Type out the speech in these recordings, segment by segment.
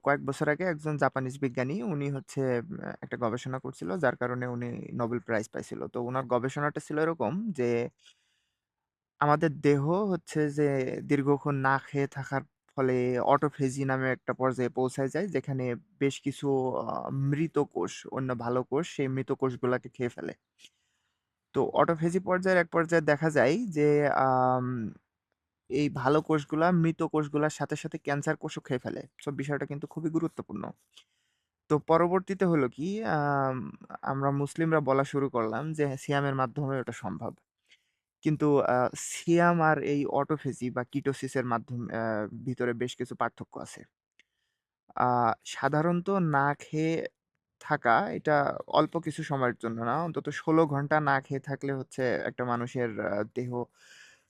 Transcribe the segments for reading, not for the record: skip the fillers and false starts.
কয়েক বছর আগে একজন জাপানিজ বিজ্ঞানী উনি হচ্ছে একটা গবেষণা করছিল যার কারণে উনি নোবেল প্রাইজ পাইছিল। তো উনার গবেষণাটা ছিল এরকম যে আমাদের দেহ হচ্ছে যে দীর্ঘক্ষণ না খেয়ে থাকার ফলে অটোফেজি নামে একটা পর্যায়ে পৌঁছায় যায় যেখানে বেশ কিছু মৃত কোষ, অন্য ভালো কোষ সেই মৃত কোষগুলাকে খেয়ে ফেলে। তো অটোফেজি পর্যায়ের এক পর্যায়ে দেখা যায় যে আম এই ভালো কোষগুলা মৃত কোষগুলার সাথে, সাথে ক্যান্সার কোষও খেয়ে ফেলে। সো বিষয়টা কিন্তু খুবই গুরুত্বপূর্ণ। তো পরবর্তীতে হলো কি আম আমরা মুসলিমরা বলা শুরু করলাম যে সিয়ামের মাধ্যমে ওটা সম্ভব। কিন্তু সিয়াম আর এই অটোফেজি বা কিটোসিসের ভিতরে বেশ কিছু পার্থক্য আছে। আ সাধারণত না খেয়ে থাকা এটা অল্প কিছু সময়ের জন্য না। অন্তত ১৬ ঘন্টা না খেয়ে থাকলে হচ্ছে একটা মানুষের দেহ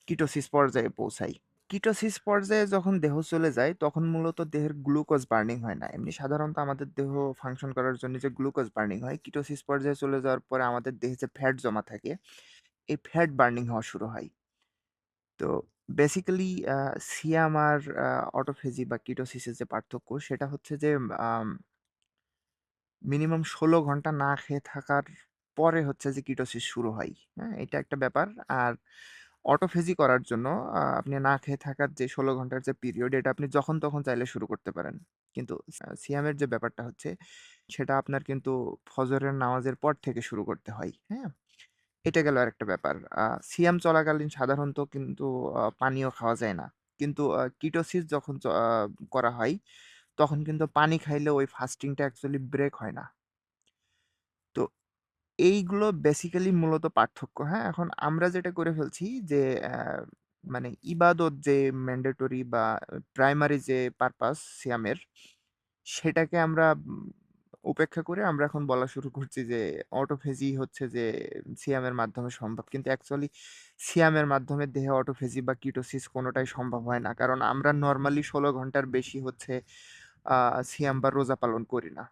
কিটোসিস পর্যায়ে পৌঁছায়। কিটোসিস পর্যায়ে যখন দেহ চলে যায় তখন মূলত দেহের গ্লুকোজ বার্নিং হয় না। এমনি সাধারণত আমাদের দেহ ফাংশন করার জন্য যে গ্লুকোজ বার্নিং হয়, কিটোসিস পর্যায়ে চলে যাওয়ার পরে আমাদের দেহে যে ফ্যাট জমা থাকে, এই ফ্যাট বার্নিং হওয়া শুরু হয়। তো বেসিক্যালি সিয়াম আর অটোফেজি বা কিটোসিসের যে পার্থক্য সেটা হচ্ছে যে আম মিনিমাম ১৬ ঘন্টা না খেয়ে থাকার পরে হচ্ছে যে কিটোসিস শুরু হয়। হ্যাঁ? এটা একটা ব্যাপার। আর অটোফেজি করার জন্য আপনি না খেয়ে থাকার যে ১৬ ঘন্টার যে পিরিয়ড এটা আপনি যখন তখন চাইলে শুরু করতে পারেন। কিন্তু সিয়ামের যে ব্যাপারটা হচ্ছে সেটা আপনার কিন্তু ফজরের নামাজের পর থেকে শুরু করতে হয়। হ্যাঁ? এটা গেল আরেকটা ব্যাপার। সিয়াম চলাকালীন সাধারণত কিন্তু পানিও খাওয়া যায় না। কিন্তু কিটোসিস যখন করা হয়, তখন কিন্তু পানি খাইলে ওই ফাস্টিংটা অ্যাকচুয়ালি ব্রেক হয় না। তো এইগুলো বেসিক্যালি মূলত পার্থক্য, হ্যাঁ? এখন আমরা যেটা করে ফেলছি যে মানে ইবাদত যে ম্যান্ডেটরি বা প্রাইমারি যে পারপাস সিয়ামের, সেটাকে আমরা উপেক্ষা করে আমরা এখন বলা শুরু করছি যে অটোফেজি হচ্ছে যে সিয়ামের মাধ্যমে সম্ভব। কিন্তু অ্যাকচুয়ালি সিয়ামের মাধ্যমে দেহে অটোফেজি বা কিটোসিস কোনটাই সম্ভব হয় না। কারণ আমরা নরমালি ১৬ ঘন্টার বেশি হচ্ছে সিয়াম বা রোজা পালন করি না।